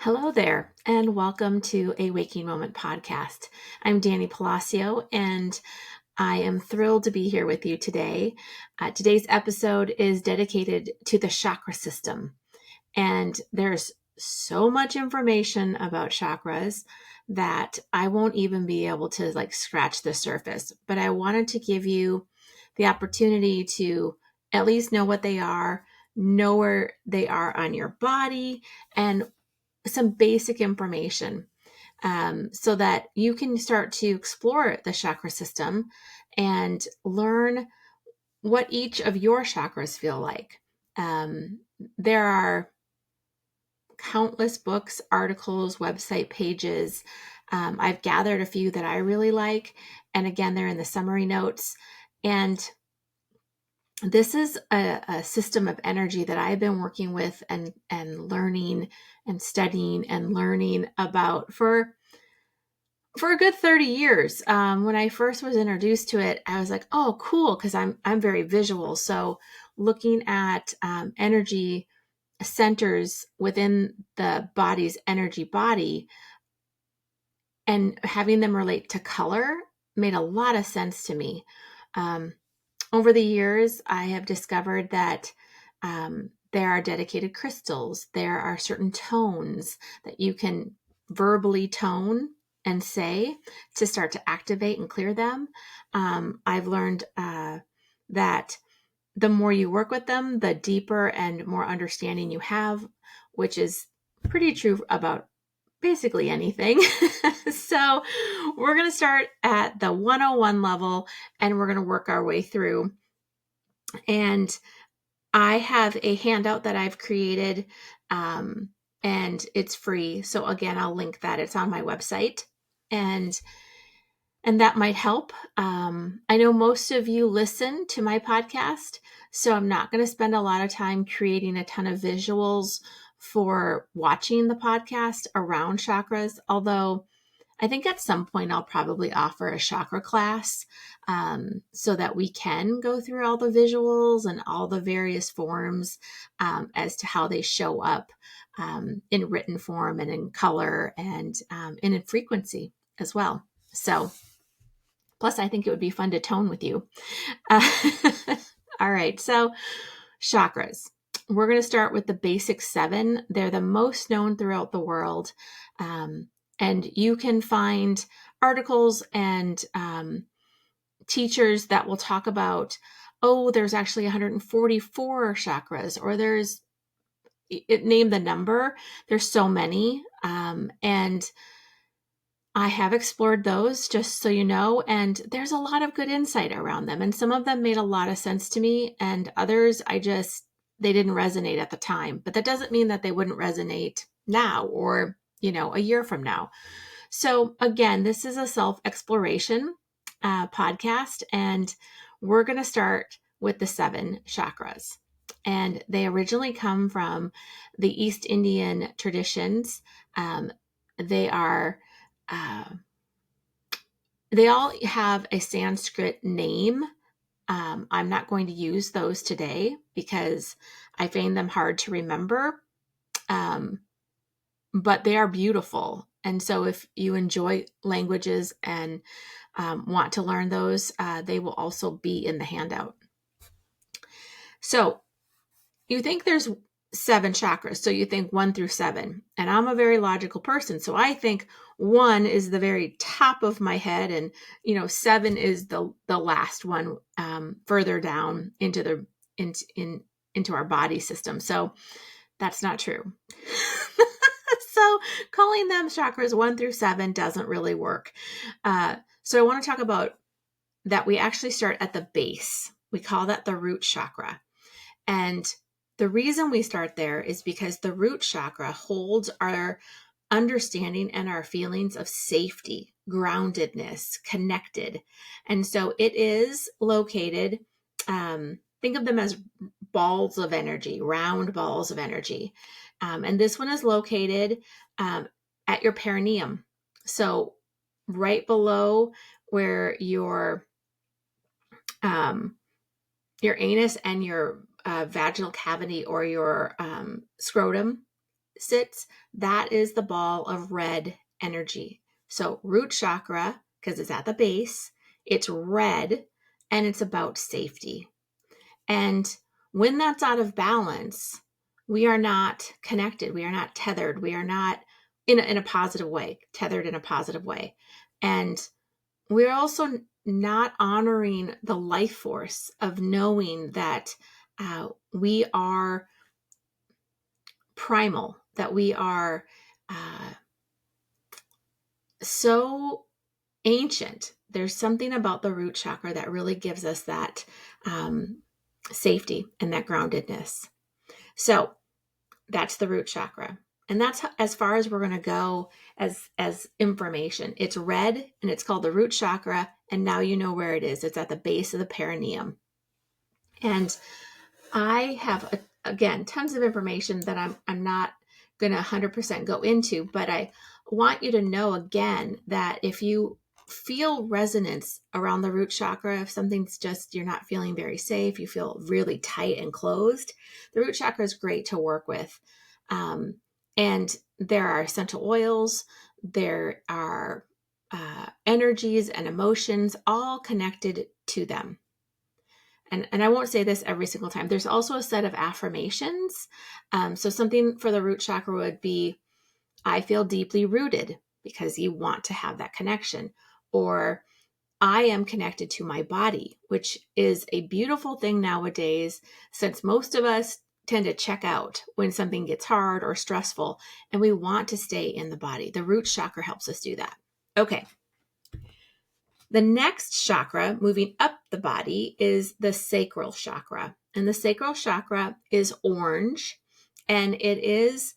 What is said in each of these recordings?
Hello there, and welcome to a Waking Moment podcast. I'm Danny Palacio, and I am thrilled to be here with you today. Today's episode is dedicated to the chakra system, and there's so much information about chakras that I won't even be able to scratch the surface. But I wanted to give you the opportunity to at least know what they are, know where they are on your body, and some basic information so that you can start to explore the chakra system and learn what each of your chakras feel like. There are countless books, articles, website pages. I've gathered a few that I really like. And again, they're in the summary notes. And this is a system of energy that I've been working with and learning and studying and learning about for a good 30 years. When I first was introduced to it, I was like, oh, cool, because I'm very visual. So looking at energy centers within the body's energy body and having them relate to color made a lot of sense to me. Over the years, I have discovered that there are dedicated crystals. There are certain tones that you can verbally tone and say to start to activate and clear them. I've learned that the more you work with them, the deeper and more understanding you have, which is pretty true about basically anything. So we're going to start at the 101 level and we're going to work our way through. And I have a handout that I've created and it's free. So again, I'll link that. It's on my website and that might help. I know most of you listen to my podcast, so I'm not going to spend a lot of time creating a ton of visuals for watching the podcast around chakras, although I think at some point I'll probably offer a chakra class so that we can go through all the visuals and all the various forms as to how they show up in written form and in color and in frequency as well. So, plus I think it would be fun to tone with you. All right, so chakras. We're going to start with the basic 7. They're the most known throughout the world. And you can find articles and teachers that will talk about, there's actually 144 chakras, or name the number. There's so many. And I have explored those, just so you know, and there's a lot of good insight around them. And some of them made a lot of sense to me, and others they didn't resonate at the time. But that doesn't mean that they wouldn't resonate now or, a year from now. So again, this is a self-exploration podcast, and we're going to start with the 7 chakras. And they originally come from the East Indian traditions. They are they all have a Sanskrit name. I'm not going to use those today because I find them hard to remember, but they are beautiful. And so if you enjoy languages and want to learn those, they will also be in the handout. So you think there's 7 chakras. So you think 1 through 7. And I'm a very logical person. So I think 1 is the very top of my head. And, 7 is the last one further down into into our body system. So that's not true. So calling them chakras 1 through 7 doesn't really work. So I want to talk about that we actually start at the base. We call that the root chakra. And the reason we start there is because the root chakra holds our understanding and our feelings of safety, groundedness, connected. And so it is located, think of them as balls of energy, round balls of energy. And this one is located at your perineum. So right below where your anus and your vaginal cavity or your scrotum sits, that is the ball of red energy. So root chakra, because it's at the base, it's red and it's about safety. And when that's out of balance, we are not connected. We are not tethered. We are not in a positive way, tethered in a positive way. And we're also not honoring the life force of knowing that we are primal, that we are so ancient. There's something about the root chakra that really gives us that safety and that groundedness. So that's the root chakra. And that's as far as we're going to go as information. It's red and it's called the root chakra. And now you know where it is. It's at the base of the perineum. And I have, again, tons of information that I'm not going to 100% go into, but I want you to know again that if you feel resonance around the root chakra, if something's just, you're not feeling very safe, you feel really tight and closed, the root chakra is great to work with. And there are essential oils, there are energies and emotions all connected to them. And I won't say this every single time. There's also a set of affirmations. So something for the root chakra would be, I feel deeply rooted, because you want to have that connection. Or I am connected to my body, which is a beautiful thing nowadays, since most of us tend to check out when something gets hard or stressful, and we want to stay in the body. The root chakra helps us do that. Okay. The next chakra, moving up the body, is the sacral chakra. And the sacral chakra is orange. And it is,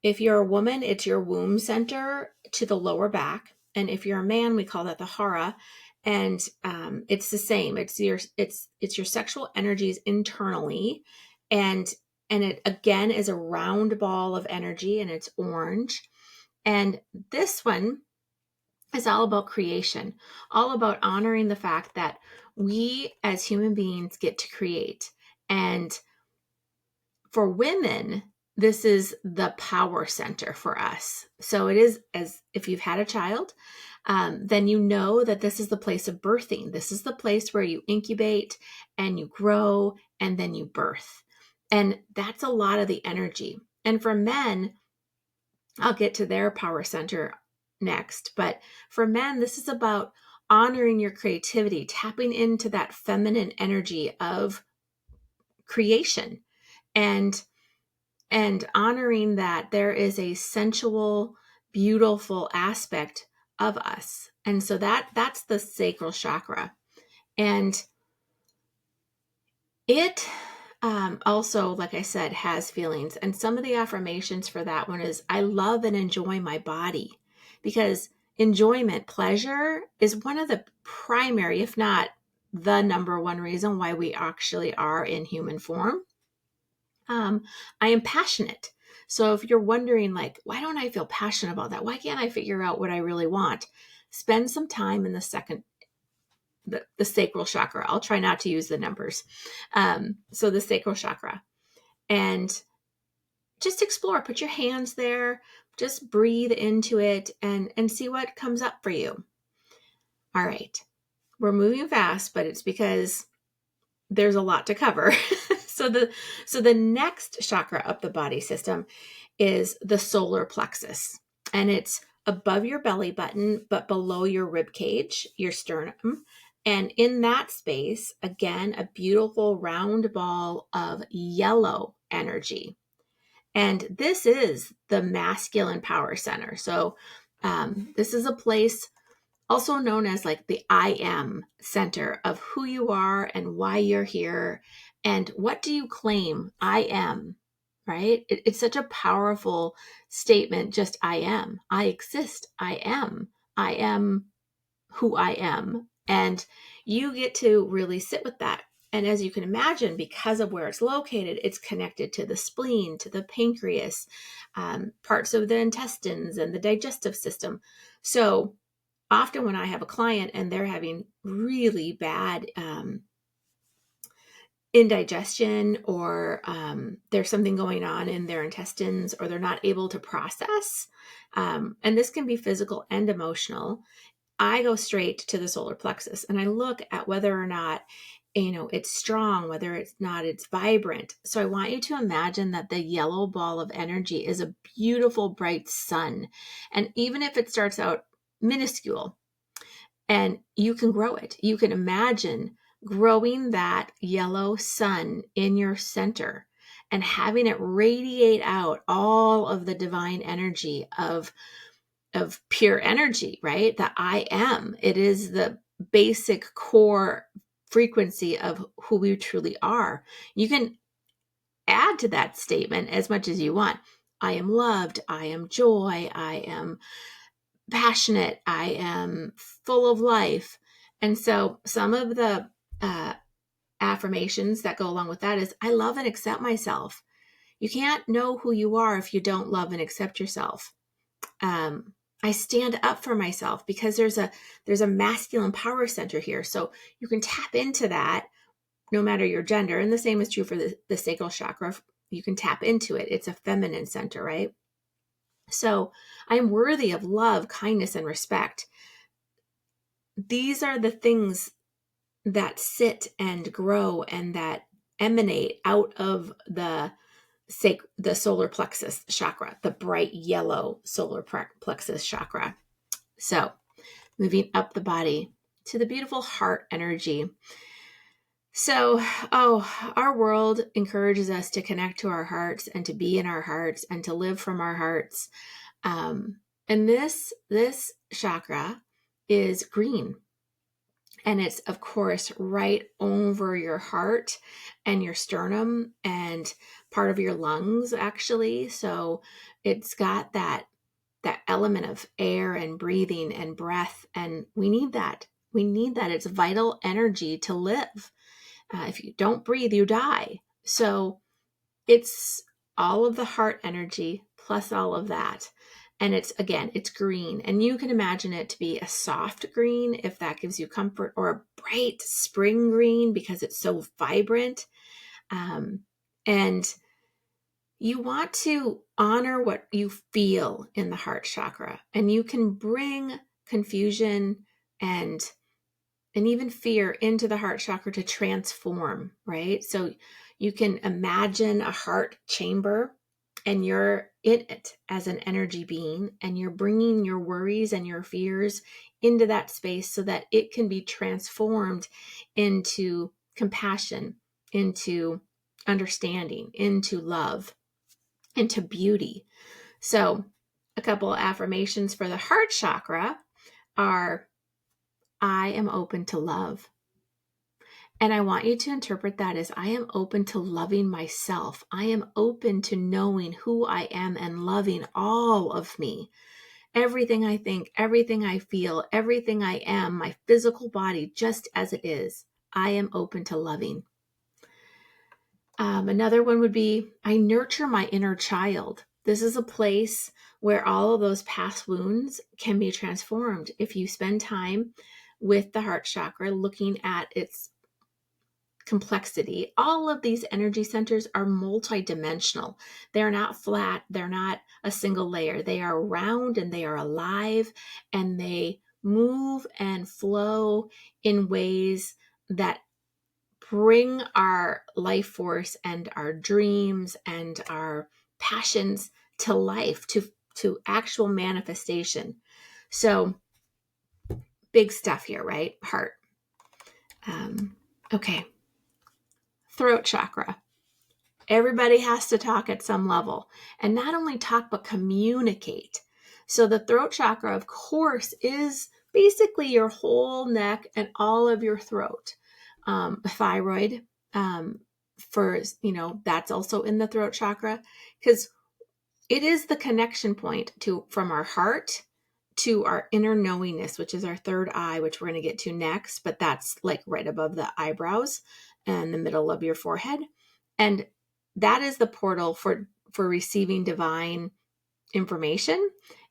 if you're a woman, it's your womb center to the lower back. And if you're a man, we call that the hara. And it's the same. It's your sexual energies internally. And it, again, is a round ball of energy, and it's orange. And this one is all about creation, all about honoring the fact that we as human beings get to create. And for women, this is the power center for us. So it is, as if you've had a child, then you know that this is the place of birthing. This is the place where you incubate and you grow and then you birth. And that's a lot of the energy. And for men, I'll get to their power center next. But for men, this is about honoring your creativity, tapping into that feminine energy of creation, and honoring that there is a sensual, beautiful aspect of us. And so that's the sacral chakra. And it also, like I said, has feelings. And some of the affirmations for that one is, I love and enjoy my body, because enjoyment, pleasure, is one of the primary, if not the number one reason why we actually are in human form. I am passionate. So if you're wondering, like, why don't I feel passionate about that? Why can't I figure out what I really want? Spend some time in the sacral chakra. I'll try not to use the numbers. So the sacral chakra, and just explore, put your hands there, just breathe into it and see what comes up for you. All right. We're moving fast, but it's because there's a lot to cover. So the next chakra up the body system is the solar plexus, and it's above your belly button, but below your rib cage, your sternum. And in that space, again, a beautiful round ball of yellow energy. And this is the masculine power center. So this is a place also known as like the I am center of who you are and why you're here. And what do you claim? I am, right? It's such a powerful statement. Just I am, I exist, I am who I am. And you get to really sit with that. And as you can imagine, because of where it's located, it's connected to the spleen, to the pancreas, parts of the intestines and the digestive system. So often when I have a client and they're having really bad indigestion, or there's something going on in their intestines, or they're not able to process. And this can be physical and emotional. I go straight to the solar plexus and I look at whether or not, it's strong, whether it's vibrant. So I want you to imagine that the yellow ball of energy is a beautiful, bright sun. And even if it starts out minuscule, and you can grow it, you can imagine growing that yellow sun in your center and having it radiate out all of the divine energy of pure energy, right? That I am. It is the basic core frequency of who we truly are. You can add to that statement as much as you want. I am loved. I am joy. I am passionate. I am full of life. And so some of the affirmations that go along with that is, I love and accept myself. You can't know who you are if you don't love and accept yourself. I stand up for myself, because there's a masculine power center here. So you can tap into that no matter your gender. And the same is true for the sacral chakra. You can tap into it. It's a feminine center, right? So I'm worthy of love, kindness, and respect. These are the things that sit and grow and that emanate out of the solar plexus chakra, the bright yellow solar plexus chakra. So moving up the body to the beautiful heart energy. So, our world encourages us to connect to our hearts and to be in our hearts and to live from our hearts. And this chakra is green. And it's, of course, right over your heart and your sternum and part of your lungs, actually. So it's got that element of air and breathing and breath. And we need that. We need that. It's vital energy to live. If you don't breathe, you die. So it's all of the heart energy plus all of that. And it's green. And you can imagine it to be a soft green, if that gives you comfort, or a bright spring green because it's so vibrant. And you want to honor what you feel in the heart chakra. And you can bring confusion and even fear into the heart chakra to transform, right? So you can imagine a heart chamber and you're in it as an energy being, and you're bringing your worries and your fears into that space so that it can be transformed into compassion, into understanding, into love, into beauty. So a couple of affirmations for the heart chakra are, I am open to love. And I want you to interpret that as, I am open to loving myself. I am open to knowing who I am and loving all of me. Everything I think, everything I feel, everything I am, my physical body, just as it is, I am open to loving. Another one would be, I nurture my inner child. This is a place where all of those past wounds can be transformed. If you spend time with the heart chakra, looking at its complexity, all of these energy centers are multidimensional. They're not flat. They're not a single layer. They are round and they are alive, and they move and flow in ways that bring our life force and our dreams and our passions to life, to actual manifestation. So big stuff here, right? Heart. Okay. Throat chakra. Everybody has to talk at some level, and not only talk, but communicate. So the throat chakra, of course, is basically your whole neck and all of your throat. Thyroid, that's also in the throat chakra, because it is the connection point from our heart to our inner knowingness, which is our third eye, which we're going to get to next, but that's like right above the eyebrows and the middle of your forehead. And that is the portal for receiving divine information.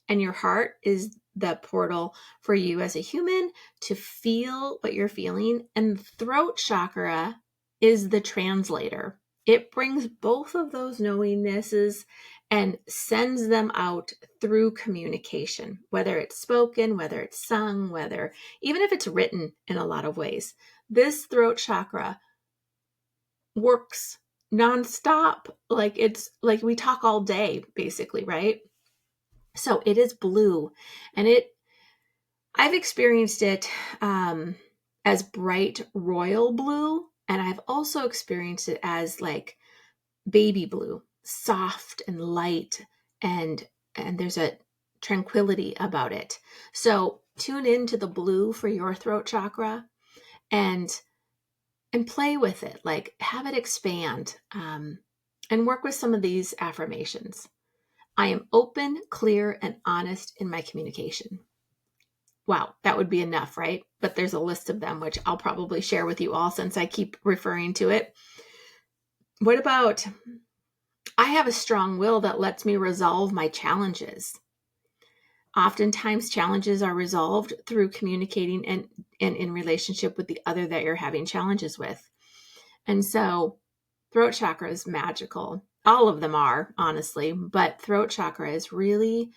And your heart is the portal for you as a human to feel what you're feeling. And the throat chakra is the translator. It brings both of those knowingnesses and sends them out through communication, whether it's spoken, whether it's sung, even if it's written in a lot of ways. This throat chakra works nonstop. It's like we talk all day, basically, right? So it is blue, and I've experienced it as bright royal blue, and I've also experienced it as like baby blue, soft and light, and there's a tranquility about it. So tune into the blue for your throat chakra and play with it, like have it expand, and work with some of these affirmations. I am open, clear, and honest in my communication. Wow, that would be enough, right? But there's a list of them, which I'll probably share with you all since I keep referring to it. What about, I have a strong will that lets me resolve my challenges. Oftentimes, challenges are resolved through communicating and in relationship with the other that you're having challenges with. And so throat chakra is magical. All of them are, honestly, but throat chakra is really,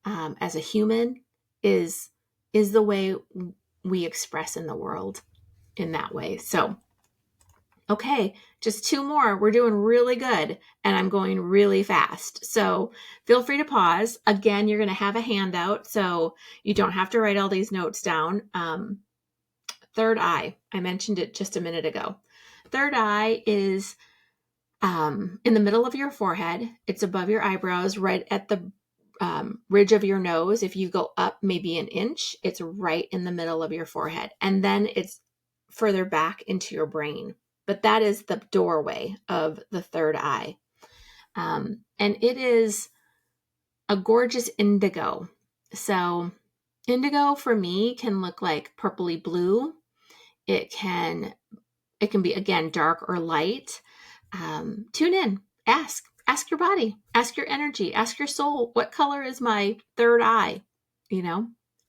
as a human, is the way we express in the world in that way. So, okay, just 2 more. We're doing really good, and I'm going really fast. So feel free to pause. Again, you're going to have a handout, so you don't have to write all these notes down. Third eye, I mentioned it just a minute ago. Third eye is in the middle of your forehead. It's above your eyebrows, right at the ridge of your nose. If you go up maybe an inch, it's right in the middle of your forehead. And then it's further back into your brain. But that is the doorway of the third eye. And it is a gorgeous indigo. So indigo for me can look like purpley blue. It can be, again, dark or light. Tune in, ask your body, ask your energy, ask your soul, what color is my third eye,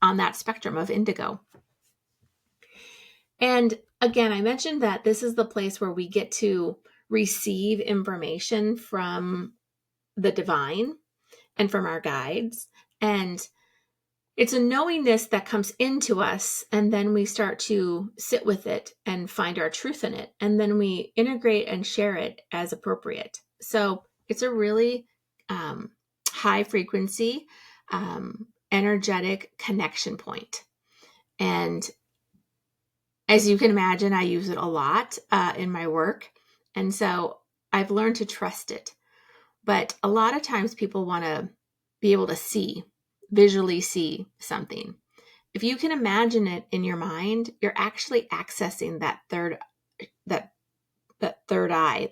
on that spectrum of indigo. And again, I mentioned that this is the place where we get to receive information from the divine and from our guides. And it's a knowingness that comes into us, and then we start to sit with it and find our truth in it. And then we integrate and share it as appropriate. So it's a really high frequency, energetic connection point. And as you can imagine, I use it a lot in my work. And so I've learned to trust it. But a lot of times people want to be able to visually see something. If you can imagine it in your mind, you're actually accessing that third eye,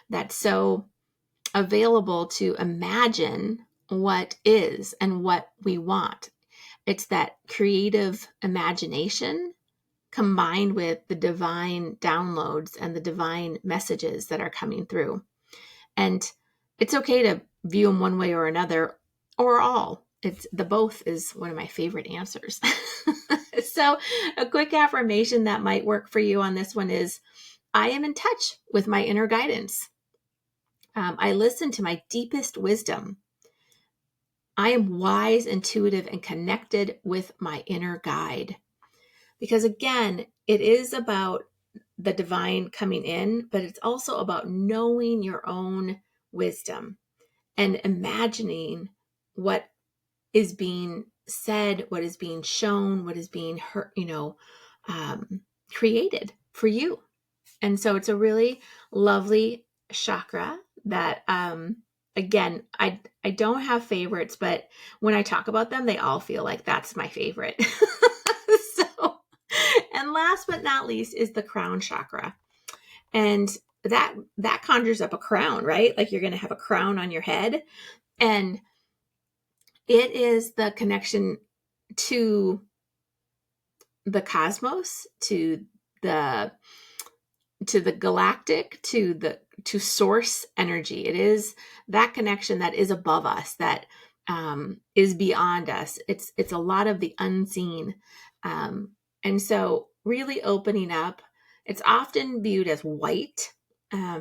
that's so available to imagine what is and what we want. It's that creative imagination combined with the divine downloads and the divine messages that are coming through. And it's okay to view them one way or another, or all. It's the both is one of my favorite answers. So a quick affirmation that might work for you on this one is, I am in touch with my inner guidance. I listen to my deepest wisdom. I am wise, intuitive, and connected with my inner guide. Because again, it is about the divine coming in, but it's also about knowing your own wisdom and imagining what is being said, what is being shown, what is being heard, created for you. And so it's a really lovely chakra that, again, I don't have favorites, but when I talk about them, they all feel like that's my favorite. And last but not least is the crown chakra. And that conjures up a crown, right? Like you're going to have a crown on your head. And it is the connection to the cosmos, to the galactic, to source energy. It is that connection that is above us, that is beyond us. It's a lot of the unseen. And so really opening up, It's often viewed as white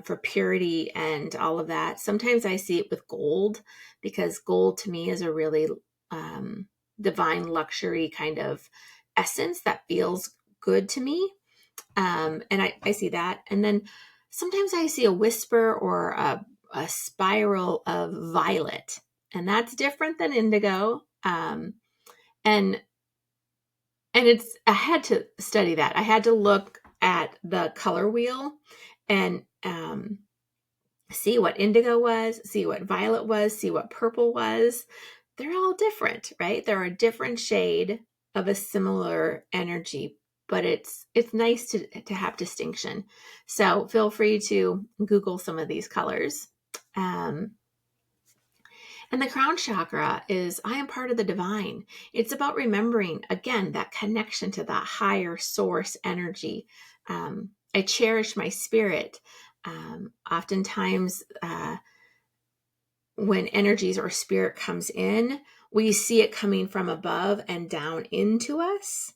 for purity and all of that. Sometimes I see it with gold, because gold to me is a really divine luxury kind of essence that feels good to me. And I see that. And then sometimes I see a whisper or a spiral of violet, and that's different than indigo. And I had to study that. I had to look at the color wheel and see what indigo was, see what violet was, see what purple was. They're all different, right? They're a different shade of a similar energy, but it's nice to have distinction. So feel free to Google some of these colors. And the crown chakra is, I am part of the divine. It's about remembering, again, that connection to that higher source energy. I cherish my spirit. Oftentimes, when energies or spirit comes in, we see it coming from above and down into us.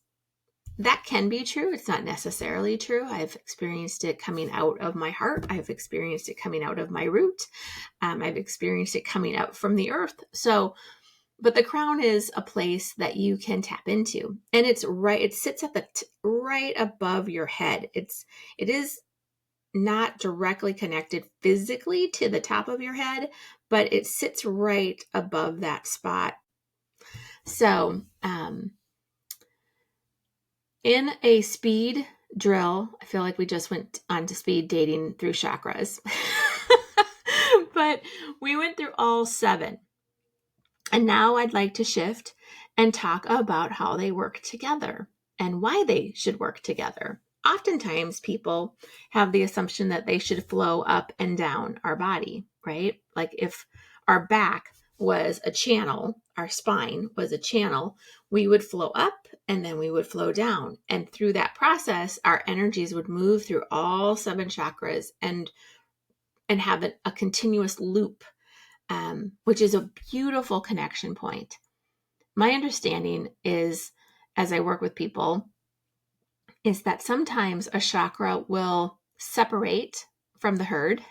That can be true. It's not necessarily true. I've experienced it coming out of my heart. I've experienced it coming out of my root. I've experienced it coming out from the earth. So, but the crown is a place that you can tap into, and it's right. It sits at the right above your head. It is not directly connected physically to the top of your head, but it sits right above that spot. So, in a speed drill, I feel like we just went on to speed dating through chakras, but we went through all 7. And now I'd like to shift and talk about how they work together and why they should work together. Oftentimes people have the assumption that they should flow up and down our body, right? Like if our back was a channel, our spine was a channel, we would flow up and then we would flow down. And through that process, our energies would move through all 7 chakras and have a continuous loop, which is a beautiful connection point. My understanding is, as I work with people, is that sometimes a chakra will separate from the herd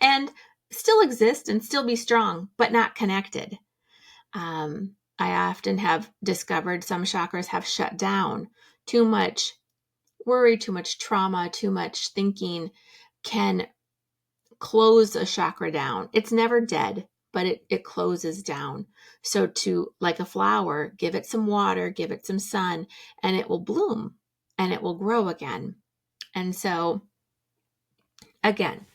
and still exist and still be strong, but not connected. I often have discovered some chakras have shut down. Too much worry, too much trauma, too much thinking can close a chakra down. It's never dead, but it closes down. So to, like a flower, give it some water, give it some sun, and it will bloom and it will grow again. And so again,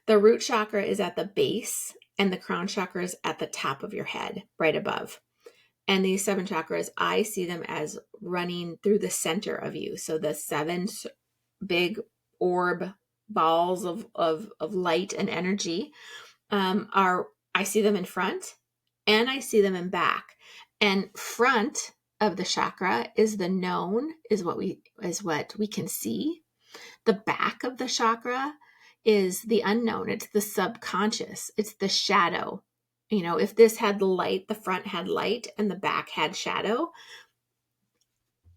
the root chakra is at the base and the crown chakra is at the top of your head, right above. And these 7 chakras, I see them as running through the center of you. So the 7 big orb balls of light and energy I see them in front and I see them in back. And front of the chakra is the known, is what we can see. The back of the chakra is the unknown. It's the subconscious. It's the shadow. You know, if this had light, the front had light and the back had shadow,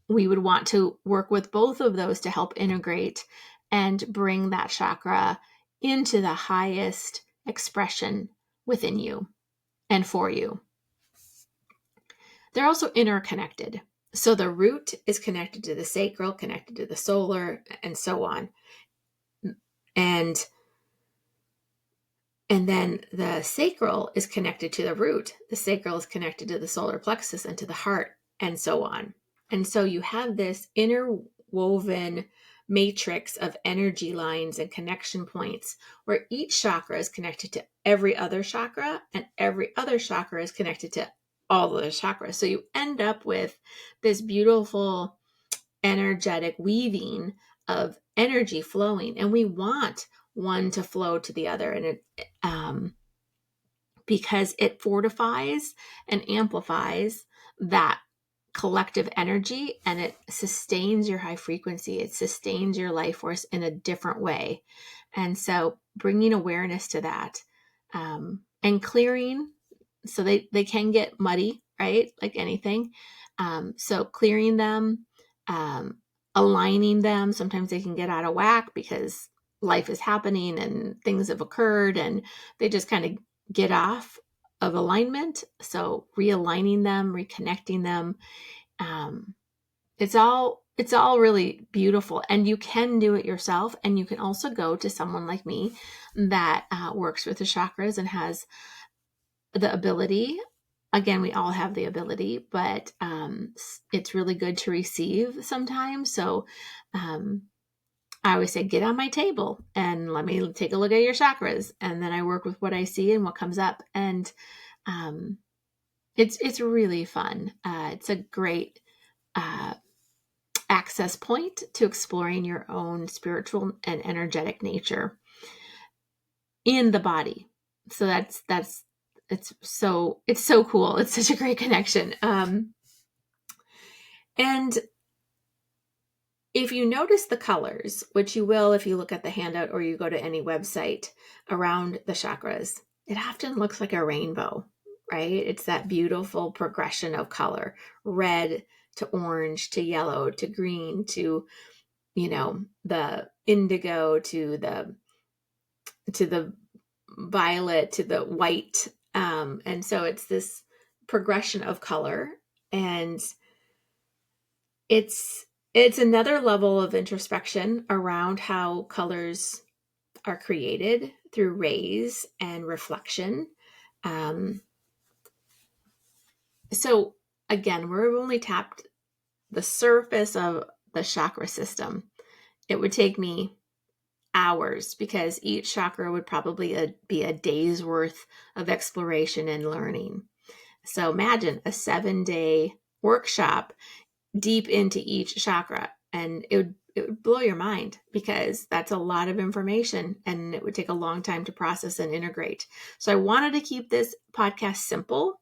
we would want to work with both of those to help integrate and bring that chakra into the highest expression within you and for you. They're also interconnected. So the root is connected to the sacral, connected to the solar, and so on. And then the sacral is connected to the root. The sacral is connected to the solar plexus and to the heart, and so on. And so you have this interwoven matrix of energy lines and connection points where each chakra is connected to every other chakra and every other chakra is connected to all of the chakras. So you end up with this beautiful energetic weaving of energy flowing, and we want one to flow to the other, and it because it fortifies and amplifies that collective energy, and it sustains your high frequency. It sustains your life force in a different way. And so bringing awareness to that, and clearing, so they can get muddy, right? Like anything. So clearing them, aligning them. Sometimes they can get out of whack because life is happening and things have occurred and they just kind of get off of alignment. So realigning them, reconnecting them, it's all really beautiful, and you can do it yourself. And you can also go to someone like me that works with the chakras and has the ability. Again, we all have the ability, but it's really good to receive sometimes. So I always say, get on my table and let me take a look at your chakras. And then I work with what I see and what comes up. And it's really fun. It's a great access point to exploring your own spiritual and energetic nature in the body. So it's so cool. It's such a great connection. And if you notice the colors, which you will if you look at the handout or you go to any website around the chakras, it often looks like a rainbow, right? It's that beautiful progression of color, red to orange to yellow to green to, the indigo to the violet to the white. And so it's this progression of color, and it's another level of introspection around how colors are created through rays and reflection. So again, we're only tapped the surface of the chakra system. It would take me hours because each chakra would probably be a day's worth of exploration and learning. So imagine a 7-day workshop deep into each chakra, and it would blow your mind because that's a lot of information and it would take a long time to process and integrate. So I wanted to keep this podcast simple.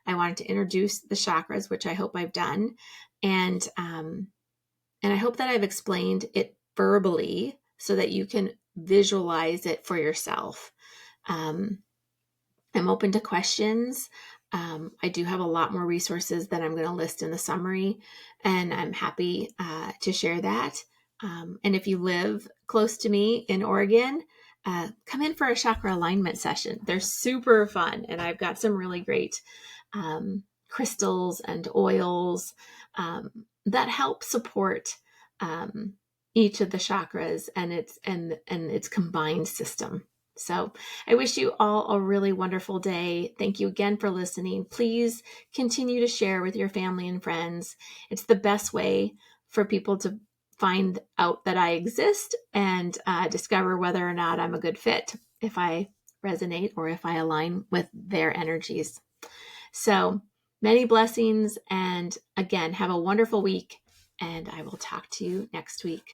I wanted to introduce the chakras, which I hope I've done. And I hope that I've explained it verbally so that you can visualize it for yourself. I'm open to questions. I do have a lot more resources that I'm going to list in the summary, and I'm happy to share that. And if you live close to me in Oregon, come in for a chakra alignment session. They're super fun, and I've got some really great crystals and oils that help support each of the chakras and its combined system. So I wish you all a really wonderful day. Thank you again for listening. Please continue to share with your family and friends. It's the best way for people to find out that I exist and discover whether or not I'm a good fit, if I resonate or if I align with their energies. So many blessings. And again, have a wonderful week. And I will talk to you next week.